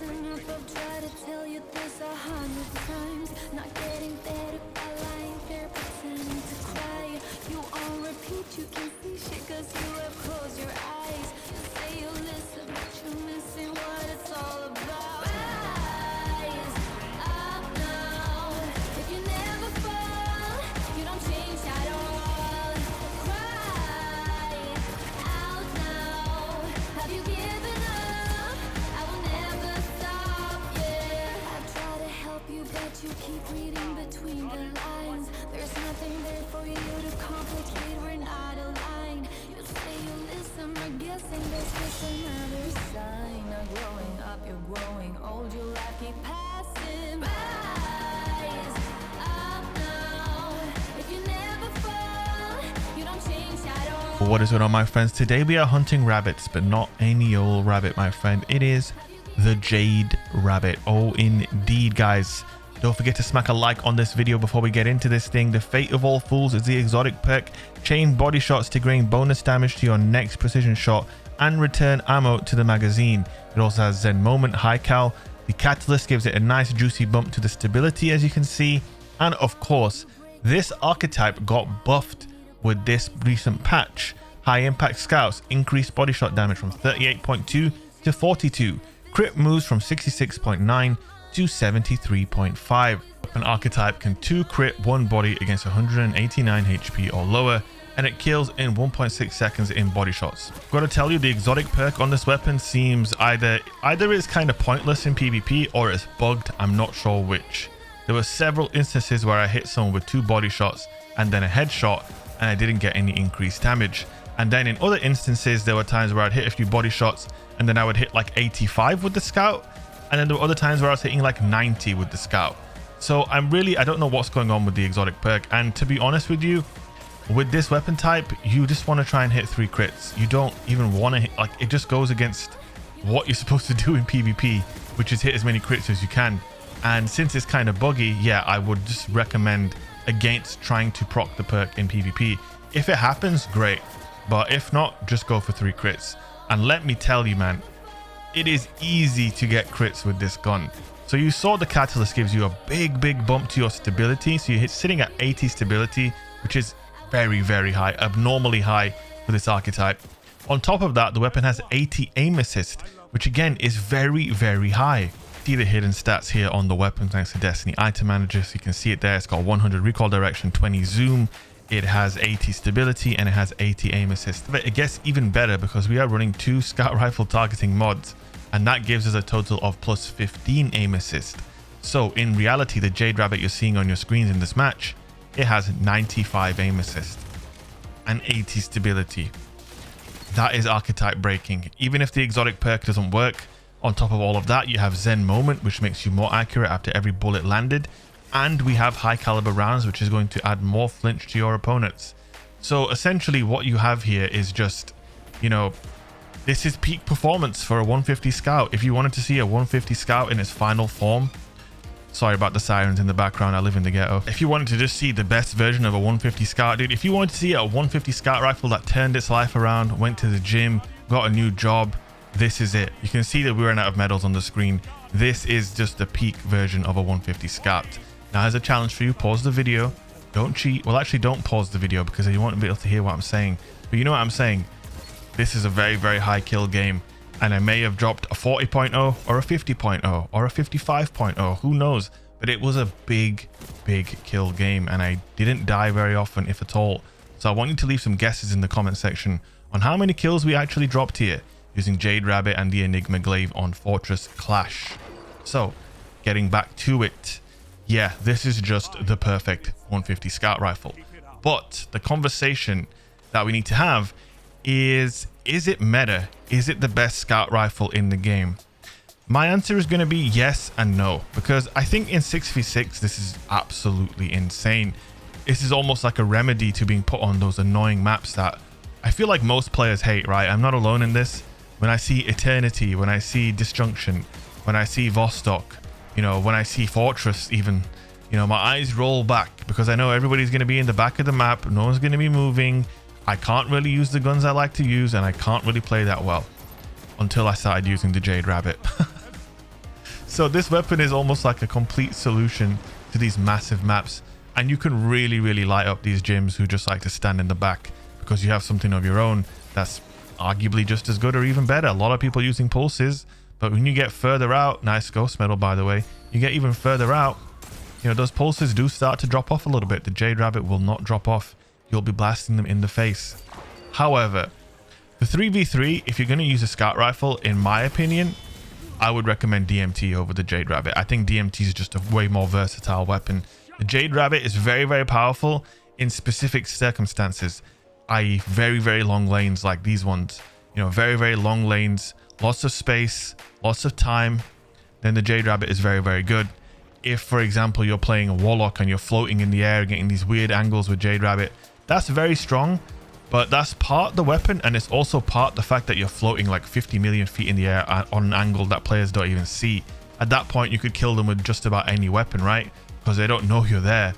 listen up, I've tried to tell you this 100 times. Not getting better by lying there pretending to cry. You on repeat, you can see shit cause you have closed your eyes. You say you listen, but you're missing what it's all about. Rise up now. If you never fall, you don't change at all. Cry out now. Have you given up? I will never stop, yeah. I try to help you, but you keep reading between the lines. There's nothing there for you to complicate, we're not aligned. You say you listen, we're guessing there's just another sign. Not growing up, you're growing old, your life keep passing. Rise up now. If you never fall, you don't change at all. What is going on, my friends? Today we are hunting rabbits, but not any old rabbit, my friend. It is the Jade Rabbit. Oh indeed, guys. Don't forget to smack a like on this video before we get into this thing. The fate of all fools is the exotic perk. Chain body shots to gain bonus damage to your next precision shot and return ammo to the magazine. It also has Zen Moment, High Cal. The catalyst gives it a nice juicy bump to the stability, as you can see. And of course, this archetype got buffed with this recent patch. High impact scouts increased body shot damage from 38.2 to 42. Crit moves from 66.9 to 73.5. An archetype can 2 crit 1 body against 189 HP or lower, and it kills in 1.6 seconds in body shots. Gotta tell you, the exotic perk on this weapon seems either it's kind of pointless in PvP or it's bugged. I'm not sure which. There were several instances where I hit someone with 2 body shots and then a headshot, and I didn't get any increased damage. And then in other instances, there were times where I'd hit a few body shots and then I would hit like 85 with the scout. And then there were other times where I was hitting like 90 with the scout. So I don't know what's going on with the exotic perk. And to be honest with you, with this weapon type, you just want to try and hit 3 crits. You don't even want to hit, like, it just goes against what you're supposed to do in PvP, which is hit as many crits as you can. And since it's kind of buggy, yeah, I would just recommend against trying to proc the perk in PvP. If it happens, great. But if not, just go for 3 crits. And let me tell you, man, it is easy to get crits with this gun. So you saw the catalyst gives you a big bump to your stability. So you're sitting at 80 stability, which is very high, abnormally high for this archetype. On top of that, the weapon has 80 aim assist, which again is very high. See the hidden stats here on the weapon thanks to Destiny Item Manager. So you can see it there. It's got 100 recoil direction, 20 zoom. It has 80 stability and it has 80 aim assist. But it gets even better because we are running 2 scout rifle targeting mods, and that gives us a total of plus 15 aim assist. So in reality, the Jade Rabbit you're seeing on your screens in this match, it has 95 aim assist and 80 stability. That is archetype breaking. Even if the exotic perk doesn't work, on top of all of that, you have Zen Moment, which makes you more accurate after every bullet landed. And we have high caliber rounds, which is going to add more flinch to your opponents. So essentially what you have here is just, you know, this is peak performance for a 150 scout. If you wanted to see a 150 scout in its final form, sorry about the sirens in the background, I live in the ghetto. If you wanted to just see the best version of a 150 scout, dude, if you wanted to see a 150 scout rifle that turned its life around, went to the gym, got a new job, this is it. You can see that we ran out of medals on the screen. This is just the peak version of a 150 scout. Now, as a challenge for you, pause the video, don't cheat. Well, actually don't pause the video because you won't be able to hear what I'm saying, but you know what I'm saying. This is a very high kill game, and I may have dropped a 40.0 or a 50.0 or a 55.0, who knows, but it was a big kill game, and I didn't die very often, if at all. So I want you to leave some guesses in the comment section on how many kills we actually dropped here using Jade Rabbit and the Enigma Glaive on Fortress Clash. So getting back to it, yeah, this is just the perfect 150 scout rifle. But the conversation that we need to have is it meta? Is it the best scout rifle in the game? My answer is going to be yes and no, because I think in 6v6 this is absolutely insane. This is almost like a remedy to being put on those annoying maps that I feel like most players hate, right? I'm not alone in this. When I see Eternity, when I see Disjunction, when I see Vostok, you know, when I see Fortress even, you know, my eyes roll back because I know everybody's going to be in the back of the map. No one's going to be moving. I can't really use the guns I like to use, and I can't really play that well until I started using the Jade Rabbit. So this weapon is almost like a complete solution to these massive maps, and you can really light up these gyms who just like to stand in the back, because you have something of your own that's arguably just as good or even better. A lot of people using pulses, but when you get further out, nice ghost medal by the way, you get even further out, you know, those pulses do start to drop off a little bit. The Jade Rabbit will not drop off. You'll be blasting them in the face. However, the 3v3, if you're going to use a scout rifle, in my opinion, I would recommend DMT over the Jade Rabbit. I think DMT is just a way more versatile weapon. The Jade Rabbit is very powerful in specific circumstances, i.e. very long lanes like these ones. You know, very long lanes, lots of space, lots of time. Then the Jade Rabbit is very good. If, for example, you're playing a Warlock and you're floating in the air, getting these weird angles with Jade Rabbit, that's very strong. But that's part the weapon, and it's also part the fact that you're floating like 50 million feet in the air on an angle that players don't even see. At that point, you could kill them with just about any weapon, right? Because they don't know you're there.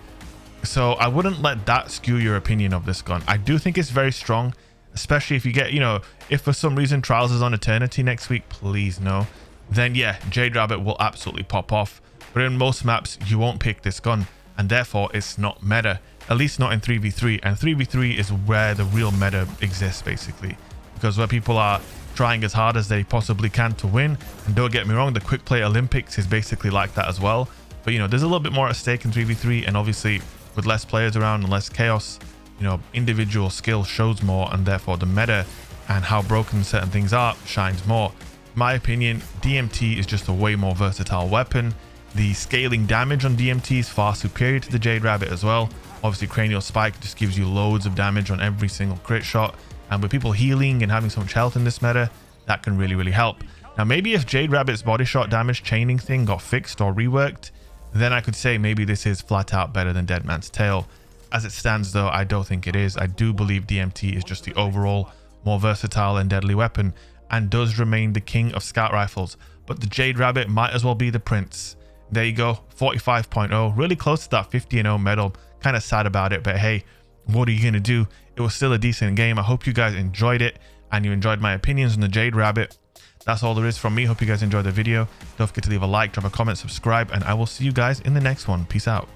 So I wouldn't let that skew your opinion of this gun. I do think it's very strong, especially if you get, you know, if for some reason Trials is on Eternity next week, please no. Then yeah, Jade Rabbit will absolutely pop off. But in most maps, you won't pick this gun, and therefore it's not meta. At least not in 3v3, and 3v3 is where the real meta exists basically, because where people are trying as hard as they possibly can to win. And don't get me wrong, the quick play Olympics is basically like that as well, but you know, there's a little bit more at stake in 3v3, and obviously with less players around and less chaos, you know, individual skill shows more, and therefore the meta and how broken certain things are shines more. In my opinion, DMT is just a way more versatile weapon. The scaling damage on DMT is far superior to the Jade Rabbit as well. Obviously, Cranial Spike just gives you loads of damage on every single crit shot, and with people healing and having so much health in this meta, that can really help. Now maybe if Jade Rabbit's body shot damage chaining thing got fixed or reworked, then I could say maybe this is flat out better than Dead Man's Tale. As it stands though, I don't think it is. I do believe DMT is just the overall more versatile and deadly weapon, and does remain the king of scout rifles, but the Jade Rabbit might as well be the prince. There you go, 45.0, really close to that 50-0 medal. Kind of sad about it, but hey, what are you gonna do? It was still a decent game. I hope you guys enjoyed it, and you enjoyed my opinions on the Jade Rabbit. That's all there is from me. Hope you guys enjoyed the video. Don't forget to leave a like, drop a comment, subscribe, and I will see you guys in the next one. Peace out.